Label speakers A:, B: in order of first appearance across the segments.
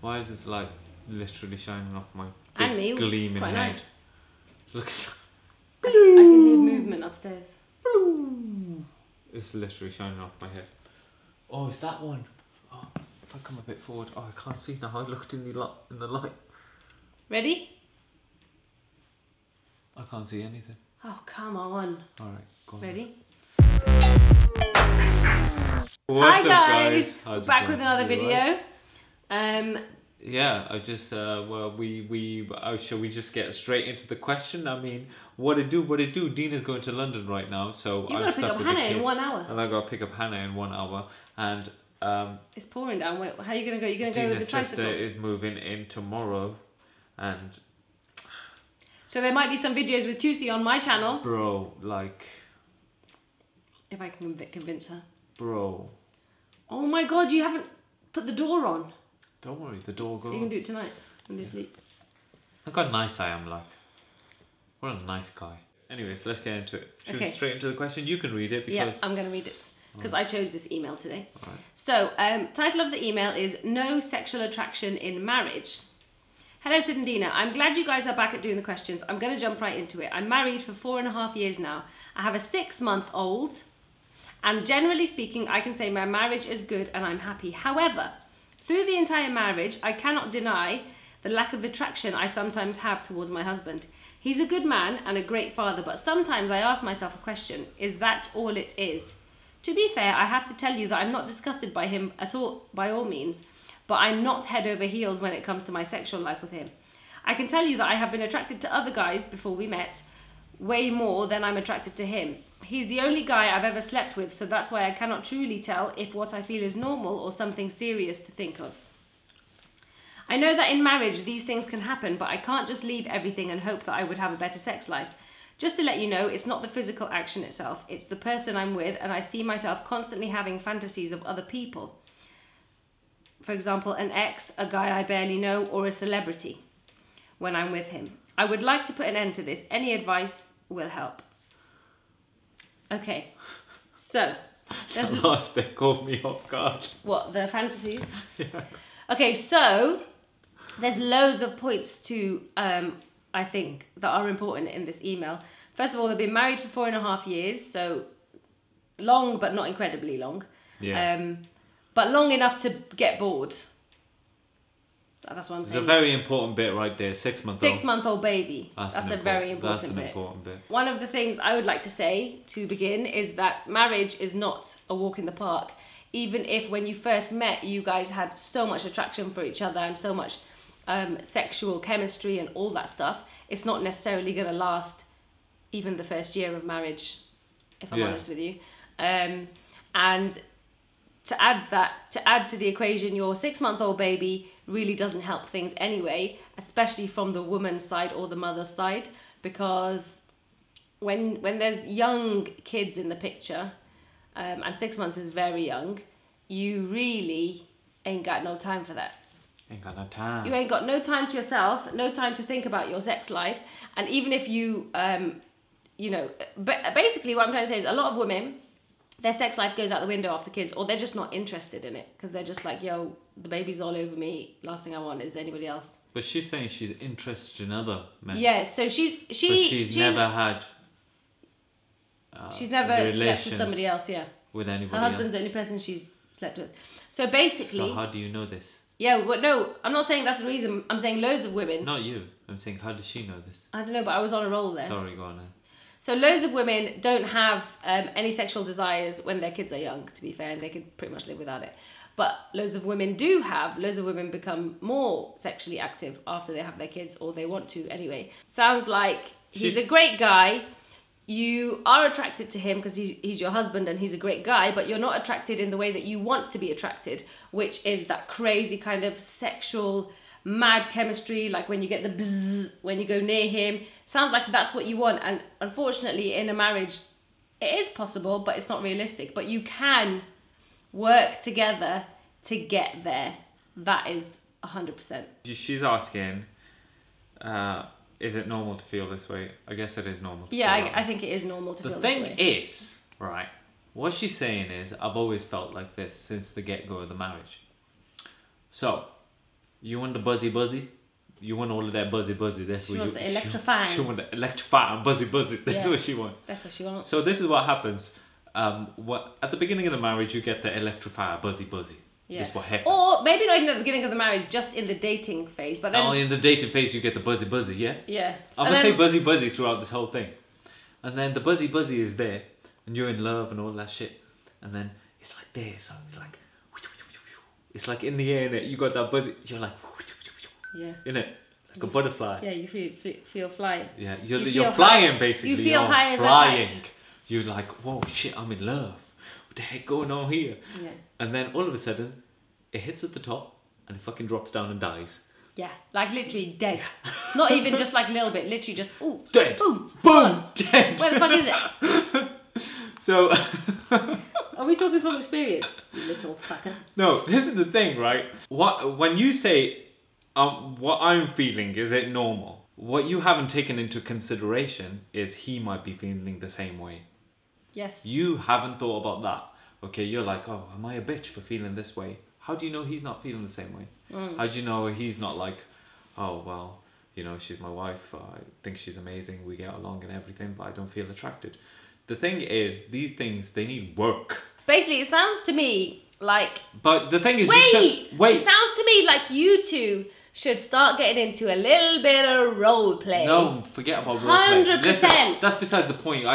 A: Why is this light literally shining off my
B: and me,
A: gleaming
B: quite
A: head?
B: nice.
A: Look at
B: I can hear movement upstairs.
A: it's literally shining off my head. Oh, it's that one. Oh, if I come a bit forward, oh, I can't see now. I looked in the light.
B: Ready?
A: I can't see anything.
B: Oh, come on.
A: All right, go on.
B: Ready?
A: What's
B: Hi
A: up,
B: guys.
A: How's it
B: Back
A: going?
B: with another
A: You
B: video.
A: alright? Yeah, I just shall we just get straight into the question? I mean, what it do? Dina's going to London right now, so
B: You've
A: I'm
B: got to pick
A: stuck
B: up
A: with
B: Hannah
A: the kids,
B: in 1 hour.
A: and I got to pick up Hannah in 1 hour, and
B: It's pouring down. Wait, how are you going to go? You're going to go with
A: Dina's
B: the tricycle?
A: sister is moving in tomorrow, and
B: So there might be some videos with Tusi on my channel.
A: bro, like,
B: If I can convince her.
A: bro,
B: Oh my god, you haven't put the door on.
A: don't worry, the door goes.
B: You can do it tonight when you sleep.
A: Look how nice I am, like. What a nice guy. Anyways, let's get into it. Should we
B: Okay.
A: straight into the question? You can read it because...
B: Yeah, I'm going to read it because I chose this email today.
A: Alright.
B: So, title of the email is No Sexual Attraction in Marriage. Hello, Sid and Dina. I'm glad you guys are back at doing the questions. I'm going to jump right into it. I'm married for 4.5 years now. I have a 6-month-old. And generally speaking, I can say my marriage is good and I'm happy. However, through the entire marriage, I cannot deny the lack of attraction I sometimes have towards my husband. He's a good man and a great father, but sometimes I ask myself a question, is that all it is? To be fair, I have to tell you that I'm not disgusted by him at all, by all means, but I'm not head over heels when it comes to my sexual life with him. I can tell you that I have been attracted to other guys before we met, way more than I'm attracted to him. He's the only guy I've ever slept with, so that's why I cannot truly tell if what I feel is normal or something serious to think of. I know that in marriage these things can happen, but I can't just leave everything and hope that I would have a better sex life. Just to let you know, it's not the physical action itself, it's the person I'm with, and I see myself constantly having fantasies of other people. For example, an ex, a guy I barely know, or a celebrity when I'm with him. I would like to put an end to this. Any advice will help. Okay, so...
A: The last bit caught me off guard.
B: What, the fantasies?
A: Yeah.
B: Okay, so there's loads of points to, I think, that are important in this email. First of all, they've been married for 4.5 years, so long, but not incredibly long.
A: Yeah.
B: But long enough to get bored. That's what I'm
A: It's
B: saying.
A: a very important bit right there. 6-month-old.
B: 6-month-old baby. That's a very important
A: That's an
B: bit.
A: important bit.
B: One of the things I would like to say to begin is that marriage is not a walk in the park. Even if when you first met, you guys had so much attraction for each other and so much sexual chemistry and all that stuff, it's not necessarily going to last even the first year of marriage, if I'm honest with you. And to add to the equation, your 6-month-old baby really doesn't help things anyway, especially from the woman's side or the mother's side, because when there's young kids in the picture, and 6 months is very young, you really ain't got no time for that.
A: Ain't got no time.
B: You ain't got no time to yourself, no time to think about your sex life, and even if you, you know, but basically what I'm trying to say is a lot of women, their sex life goes out the window after kids, or they're just not interested in it because they're just like, yo, the baby's all over me. Last thing I want is anybody else.
A: But she's saying she's interested in other men.
B: Yeah, so she's
A: never had.
B: She's never slept with somebody else. Yeah,
A: with anybody.
B: Her husband's the only person she's slept with. So basically.
A: So how do you know this?
B: Yeah, well, no, I'm not saying that's the reason. I'm saying loads of women.
A: Not you. I'm saying how does she know this?
B: I don't know, but I was on a roll there.
A: Sorry, go on then.
B: So loads of women don't have any sexual desires when their kids are young, to be fair, and they could pretty much live without it. But loads of women do have. Loads of women become more sexually active after they have their kids, or they want to anyway. Sounds like he's a great guy. You are attracted to him because he's your husband and he's a great guy, but you're not attracted in the way that you want to be attracted, which is that crazy kind of sexual mad chemistry, like when you get the bzzz when you go near him. Sounds like that's what you want, and unfortunately in a marriage it is possible, but it's not realistic. But you can work together to get there. That is 100%.
A: She's asking, is it normal to feel this way? I guess it is normal.
B: Yeah, I think it is normal to feel this way.
A: The thing is, right, what she's saying is, I've always felt like this since the get-go of the marriage. So, You want the buzzy? You want all of that buzzy? That's
B: She
A: what
B: wants
A: you.
B: to electrify.
A: She wants to electrify and buzzy. That's what she wants.
B: That's what she wants.
A: So this is what happens. What at the beginning of the marriage you get the electrify, buzzy.
B: Yeah.
A: This is what happens.
B: Or maybe not even at the beginning of the marriage, just in the dating phase. But then.
A: Oh, in the dating phase you get the buzzy. Yeah.
B: Yeah.
A: I'm gonna say buzzy throughout this whole thing, and then the buzzy is there, and you're in love and all that shit, and then it's like there, so it's like in the air, innit? You got that buzzy. You're like.
B: Yeah.
A: Innit? Like a butterfly.
B: Yeah, you feel fly.
A: Yeah, you're flying basically.
B: You feel
A: you're
B: high as
A: flying.
B: a kite.
A: You're like, whoa, shit, I'm in love. What the heck going on here?
B: Yeah.
A: And then all of a sudden, it hits at the top and it fucking drops down and dies.
B: Yeah, like literally dead. Not even just like a little bit. Literally just
A: dead.
B: Boom,
A: Dead.
B: Where the fuck is it?
A: So.
B: Are we talking from experience, you little fucker?
A: No, this is the thing, right? When you say. What I'm feeling, is it normal? What you haven't taken into consideration is he might be feeling the same way.
B: Yes.
A: You haven't thought about that. Okay, you're like, oh, am I a bitch for feeling this way? How do you know he's not feeling the same way? How do you know he's not like, oh, well, you know, she's my wife. I think she's amazing. We get along and everything, but I don't feel attracted. The thing is, these things, they need work.
B: Basically, it sounds to me like...
A: But the thing is...
B: Wait! It sounds to me like you two should start getting into a little bit of role play.
A: No, forget about role play.
B: 100%.
A: Listen, that's besides the point.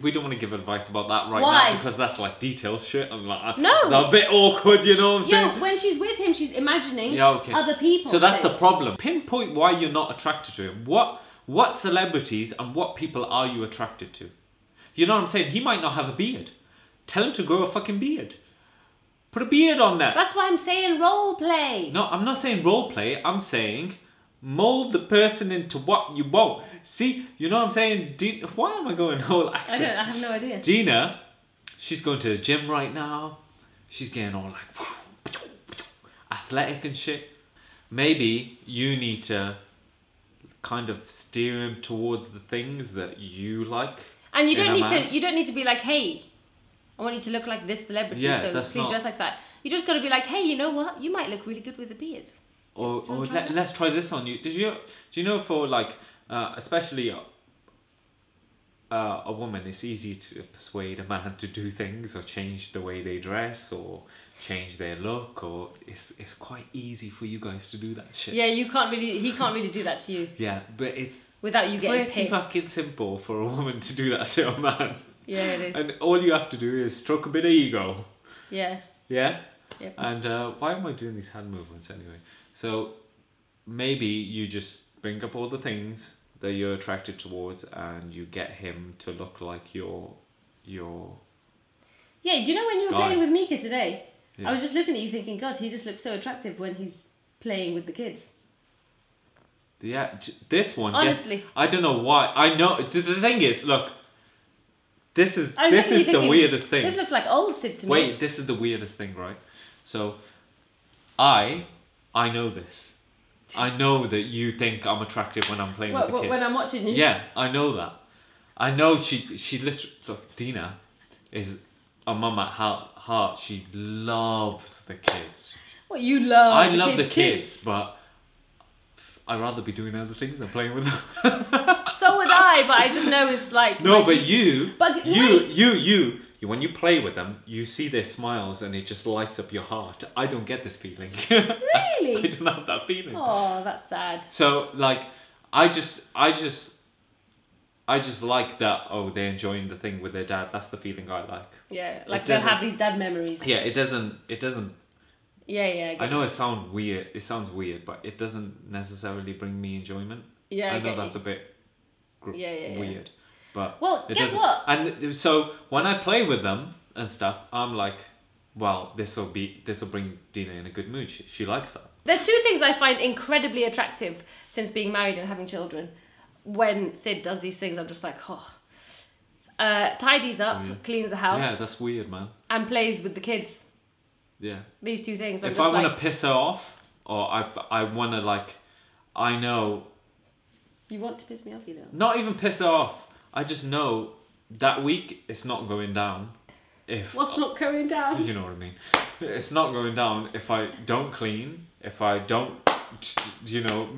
A: We don't want to give advice about that right now because that's like detailed shit. I'm like,
B: no,
A: it's a bit awkward, you know what I'm saying?
B: Yeah, when she's with him, she's imagining other people.
A: So that's the problem. Pinpoint why you're not attracted to him. What celebrities and what people are you attracted to? You know what I'm saying? He might not have a beard. Tell him to grow a fucking beard. Put a beard on that.
B: That's why I'm saying role play.
A: No, I'm not saying role play. I'm saying mold the person into what you want. See, you know what I'm saying? Why am I going whole accent?
B: I have no idea.
A: Dina, she's going to the gym right now. She's getting all like athletic and shit. Maybe you need to kind of steer him towards the things that you like.
B: And you don't need to be like, hey, I want you to look like this celebrity, so please dress like that. You just got to be like, hey, you know what? You might look really good with a beard.
A: Or let's try this on you. Do you know for like, especially a woman, it's easy to persuade a man to do things or change the way they dress or change their look, or it's quite easy for you guys to do that shit.
B: Yeah, he can't really do that to you.
A: Yeah, but it's
B: without you getting
A: pretty
B: pissed.
A: fucking simple for a woman to do that to a man.
B: Yeah, it is.
A: And all you have to do is stroke a bit of ego.
B: Yeah.
A: Yeah?
B: Yep.
A: And why am I doing these hand movements anyway? So maybe you just bring up all the things that you're attracted towards and you get him to look like your
B: Yeah, do you know when you were playing with Mika today?
A: Yeah.
B: I was just looking at you thinking, God, he just looks so attractive when he's playing with the kids.
A: Yeah, this one.
B: Honestly.
A: I don't know why. I know. The thing is, look. This is
B: thinking,
A: the weirdest thing.
B: This looks like old Sid to me.
A: Wait, this is the weirdest thing, right? So, I know this. I know that you think I'm attractive when I'm playing with the kids.
B: When I'm watching you?
A: Yeah, I know that. I know she literally... Look, Dina is a mum at heart. She loves the kids.
B: What, you love
A: I
B: the
A: love
B: kids
A: the kids, but I'd rather be doing other things than playing with them.
B: So would I, but I just know it's like...
A: No, but you,
B: wait.
A: when you play with them, you see their smiles and it just lights up your heart. I don't get this feeling.
B: Really?
A: I don't have that feeling.
B: Oh, that's sad.
A: So, like, I just like that, oh, they're enjoying the thing with their dad. That's the feeling I like.
B: Yeah, like they'll have these dad memories.
A: Yeah, it doesn't...
B: Yeah,
A: I know it sounds weird, but it doesn't necessarily bring me enjoyment.
B: Yeah,
A: I know that's a bit weird. But
B: well, guess what?
A: And so when I play with them and stuff, I'm like, well, this will bring Dina in a good mood. She likes that.
B: There's two things I find incredibly attractive since being married and having children. When Sid does these things, I'm just like, oh. Tidies up, cleans the house.
A: Yeah, that's weird, man.
B: And plays with the kids.
A: Yeah.
B: These two things.
A: If I want to piss her off, or I want to like, I know.
B: You want to piss me off, you know.
A: Not even piss her off. I just know that week it's not going down.
B: What's not going down?
A: You know what I mean. It's not going down if I don't clean, if I don't you know,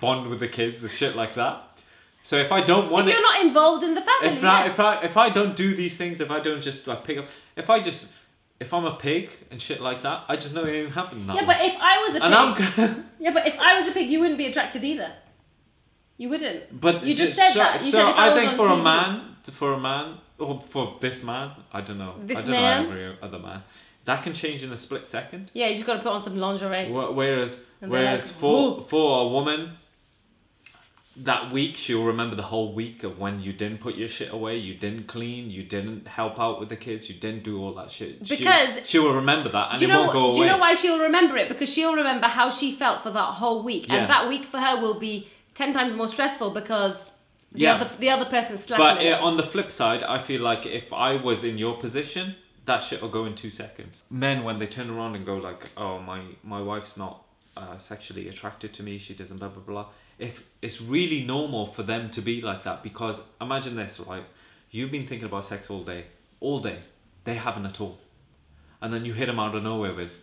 A: bond with the kids and shit like that. So if I don't want
B: if you're not involved in the family,
A: if I don't do these things, if I don't just like pick up, if I'm a pig and shit like that, I just know it ain't happening.
B: Yeah, but if I was a pig, yeah, but if I was a pig, you wouldn't be attracted either. You wouldn't.
A: But
B: you just said that. You said if
A: I think
B: was
A: for
B: on
A: a man, or for this man, I don't know.
B: This
A: I don't
B: man?
A: know every other man. That can change in a split second.
B: Yeah, you just got to put on some lingerie.
A: Whereas
B: like,
A: for a woman, that week she'll remember the whole week of when you didn't put your shit away, you didn't clean, you didn't help out with the kids, you didn't do all that shit.
B: Because
A: she will remember that, and it won't go away.
B: Do you know why she'll remember it? Because she'll remember how she felt for that whole week, and that week for her will be 10 times more stressful because the other person's slacking.
A: But on the flip side, I feel like if I was in your position, that shit will go in 2 seconds. Men, when they turn around and go like, "Oh, my wife's not sexually attracted to me, she doesn't blah blah blah," it's really normal for them to be like that, because imagine this, right? You've been thinking about sex all day. They haven't at all, and then you hit them out of nowhere with,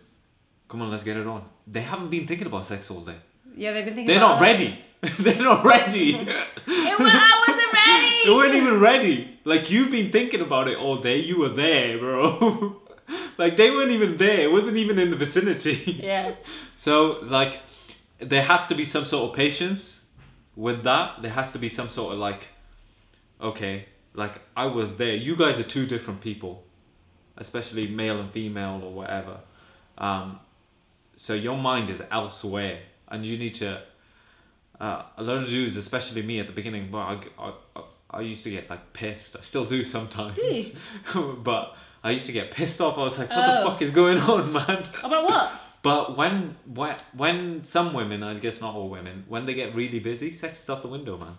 A: "Come on, let's get it on." They haven't been thinking about sex all day.
B: Yeah, they've been thinking.
A: They're not ready. They're not ready.
B: I wasn't ready.
A: They weren't even ready. Like, you've been thinking about it all day. You were there, bro. Like, they weren't even there. It wasn't even in the vicinity.
B: Yeah.
A: So, like, there has to be some sort of patience with that. There has to be some sort of like, okay, like, I was there. You guys are two different people, especially male and female or whatever. So your mind is elsewhere. And you need to, a lot of dudes, especially me at the beginning, well, I used to get like pissed. I still do sometimes.
B: Do you?
A: But I used to get pissed off. I was like, what the fuck is going on, man?
B: About what?
A: But when some women, I guess not all women, when they get really busy, sex is out the window, man.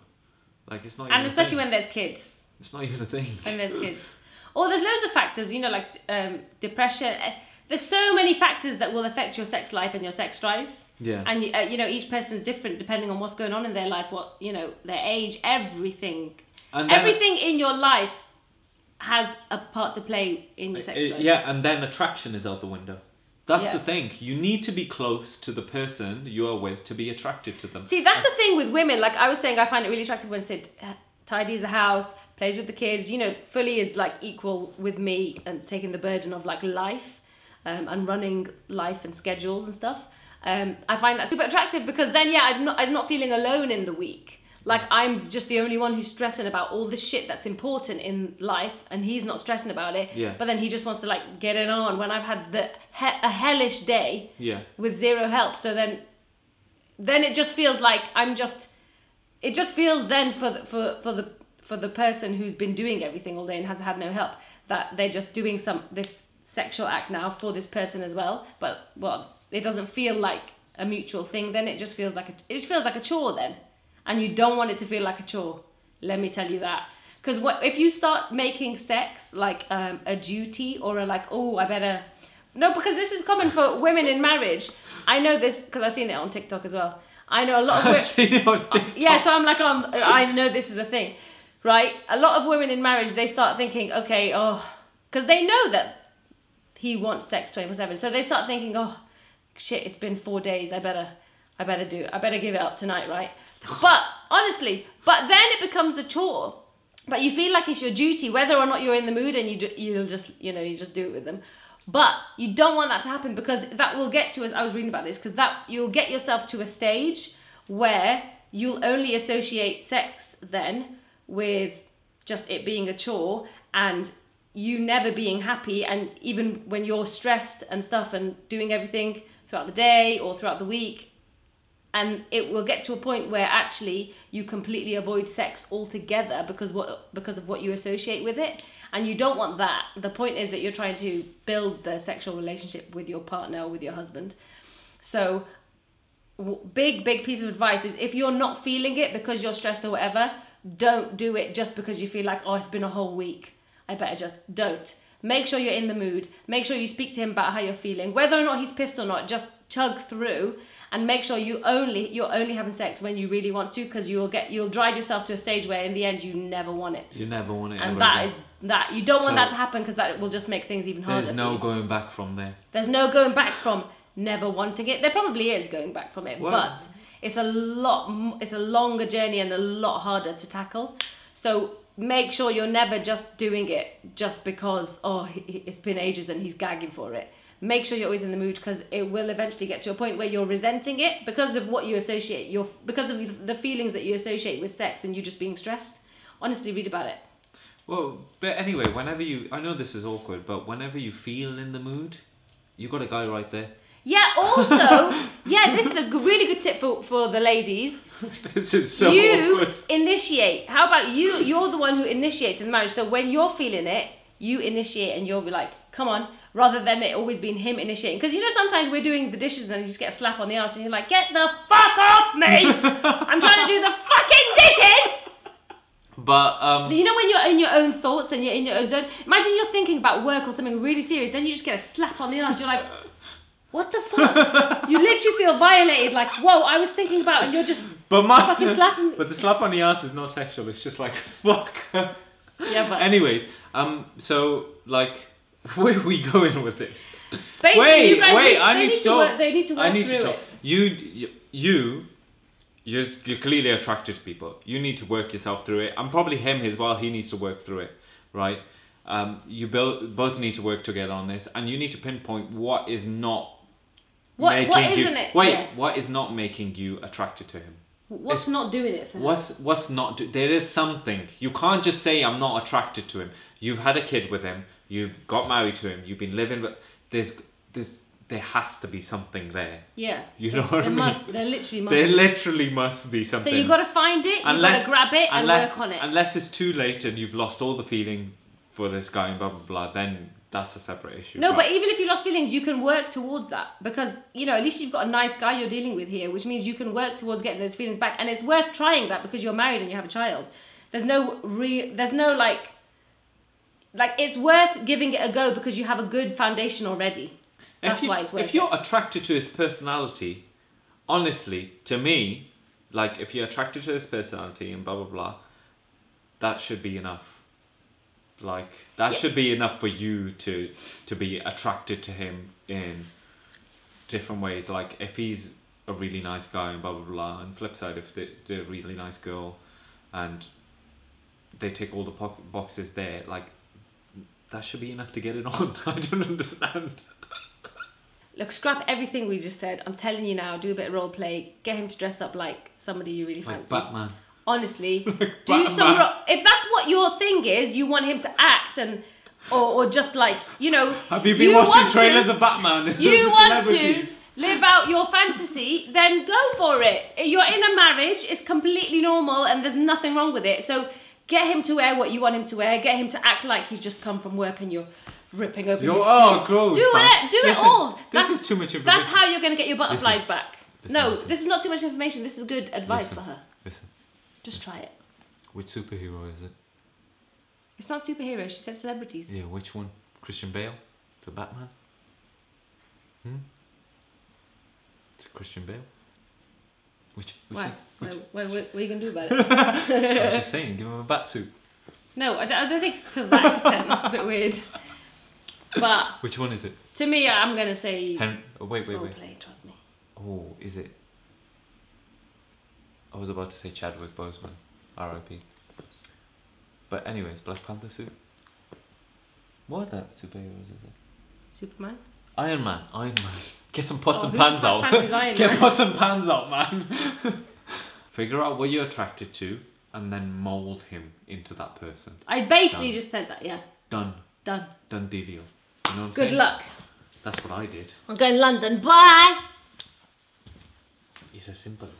A: Like, it's not even
B: And especially when there's kids.
A: It's not even a thing.
B: When there's kids. Or there's loads of factors, you know, like depression. There's so many factors that will affect your sex life and your sex drive.
A: Yeah.
B: And you know, each person's different depending on what's going on in their life, what, you know, their age, everything. And everything in your life has a part to play in your sex drive.
A: Yeah, and then attraction is out the window. That's the thing. You need to be close to the person you are with to be attracted to them.
B: See, that's the thing with women. Like I was saying, I find it really attractive when Sid tidies the house, plays with the kids, you know, fully is like equal with me and taking the burden of like life and running life and schedules and stuff. I find that super attractive because then, I'm not feeling alone in the week. Like, I'm just the only one who's stressing about all this shit that's important in life, and he's not stressing about it.
A: Yeah.
B: But then he just wants to, like, get it on when I've had a hellish day with zero help. So then it just feels like it just feels then for the person who's been doing everything all day and has had no help, that they're just doing this sexual act now for this person as well. But, well, it doesn't feel like a mutual thing. Then it just feels like a chore then. And you don't want it to feel like a chore. Let me tell you that. Because if you start making sex like a duty or a like, oh, I better... No, because this is common for women in marriage. I know this because I've seen it on TikTok as well. I know a lot of...
A: I've seen it on TikTok.
B: Yeah, so I'm like, I know this is a thing. Right? A lot of women in marriage, they start thinking, okay, because they know that he wants sex 24/7. So they start thinking, oh, shit, it's been 4 days. I better give it up tonight, right? But honestly, then it becomes a chore. But you feel like it's your duty, whether or not you're in the mood, and you just do it with them. But you don't want that to happen, because that will get to, as I was reading about this, because that you'll get yourself to a stage where you'll only associate sex then with just it being a chore and you never being happy, and even when you're stressed and stuff and doing everything throughout the day or throughout the week, and it will get to a point where actually you completely avoid sex altogether because of what you associate with it. And you don't want that. The point is that you're trying to build the sexual relationship with your partner or with your husband. So big piece of advice is, if you're not feeling it because you're stressed or whatever, don't do it just because you feel like, oh, it's been a whole week, I better just don't. Make sure you're in the mood. Make sure you speak to him about how you're feeling. Whether or not he's pissed or not, just chug through and make sure you're only having sex when you really want to, because you'll drive yourself to a stage where in the end you never want it.
A: You never want it.
B: And that you don't want that to happen, because that will just make things even harder.
A: There's no going back from there.
B: There's no going back from never wanting it. There probably is going back from it, but it's a longer journey and a lot harder to tackle. So make sure you're never just doing it just because, oh, it's been ages and he's gagging for it. Make sure you're always in the mood, because it will eventually get to a point where you're resenting it because of what you associate, because of the feelings that you associate with sex and you just being stressed. Honestly, read about it.
A: Well, but anyway, whenever I know this is awkward, but whenever you feel in the mood, you got a guy right there.
B: Yeah, also, this is a really good tip for the ladies.
A: This is so awkward.
B: Initiate. How about you? You're the one who initiates in the marriage. So when you're feeling it, you initiate and you'll be like, come on, rather than it always being him initiating. Because, you know, sometimes we're doing the dishes and then you just get a slap on the ass and you're like, get the fuck off me! I'm trying to do the fucking dishes!
A: But,
B: you know, when you're in your own thoughts and you're in your own zone, imagine you're thinking about work or something really serious, then you just get a slap on the ass. You're like, what the fuck? You literally feel violated, like, whoa, I was thinking about, and you're just fucking slapping me.
A: But the slap on the ass is not sexual, it's just like, fuck.
B: Yeah, but...
A: Anyways, so, like, where are we going with this?
B: Basically, you guys
A: they need to work
B: through it.
A: You're clearly attracted to people. You need to work yourself through it. And probably him as well, he needs to work through it, right? You both need to work together on this, and you need to pinpoint what is not what is not making you attracted to him.
B: What's not doing it for him?
A: What's not there is something. You can't just say I'm not attracted to him. You've had a kid with him, you've got married to him, you've been living with there has to be something there.
B: Yeah.
A: You know what I mean?
B: There literally must be
A: something.
B: So you've got to find it, you've got to grab it and work on it.
A: Unless it's too late and you've lost all the feelings for this guy and blah, blah, blah, then that's a separate issue.
B: No, but even if you lost feelings, you can work towards that. Because, you know, at least you've got a nice guy you're dealing with here, which means you can work towards getting those feelings back. And it's worth trying that because you're married and you have a child. There's no it's worth giving it a go because you have a good foundation already. That's why it's worth it.
A: If you're attracted to his personality, honestly, to me, like, if you're attracted to his personality and blah, blah, blah, that should be enough. Like, that should be enough for you to be attracted to him in different ways. Like, if he's a really nice guy and blah, blah, blah, and flip side, if they're a really nice girl and they tick all the boxes there, like, that should be enough to get it on. I don't understand.
B: Look, scrap everything we just said. I'm telling you now, do a bit of role play. Get him to dress up like somebody you really fancy.
A: Like Batman.
B: Honestly, do some. If that's what your thing is, you want him to act or just like, you know.
A: Have you been watching trailers of Batman?
B: You want to live out your fantasy, then go for it. You're in a marriage. It's completely normal, and there's nothing wrong with it. So get him to wear what you want him to wear. Get him to act like he's just come from work and you're ripping open his suit.
A: Gross.
B: Do it all.
A: This is too much information.
B: That's how you're going to get your butterflies back. This is not too much information. This is good advice for her.
A: Listen.
B: Just try it.
A: Which superhero is it?
B: It's not superheroes. She said celebrities.
A: Yeah, which one? Christian Bale? The Batman? It's Christian Bale.
B: Why? What are you going to do about it?
A: I was just saying, give him a bat suit.
B: No, I don't think it's to that extent. That's a bit weird. But
A: which one is it?
B: To me, I'm going to say
A: wait.
B: Roleplay, trust me.
A: Oh, is it? I was about to say Chadwick Boseman, R.I.P. But anyways, Black Panther suit. What other superheroes is it?
B: Superman?
A: Iron Man. Get some pots and pans out. Get pots and pans out, man. Figure out what you're attracted to and then mould him into that person.
B: I basically just said that, yeah.
A: Done.
B: Done
A: dealio. You know what I'm saying?
B: Good luck.
A: That's what I did.
B: I'm going to London. Bye!
A: It's a simple one.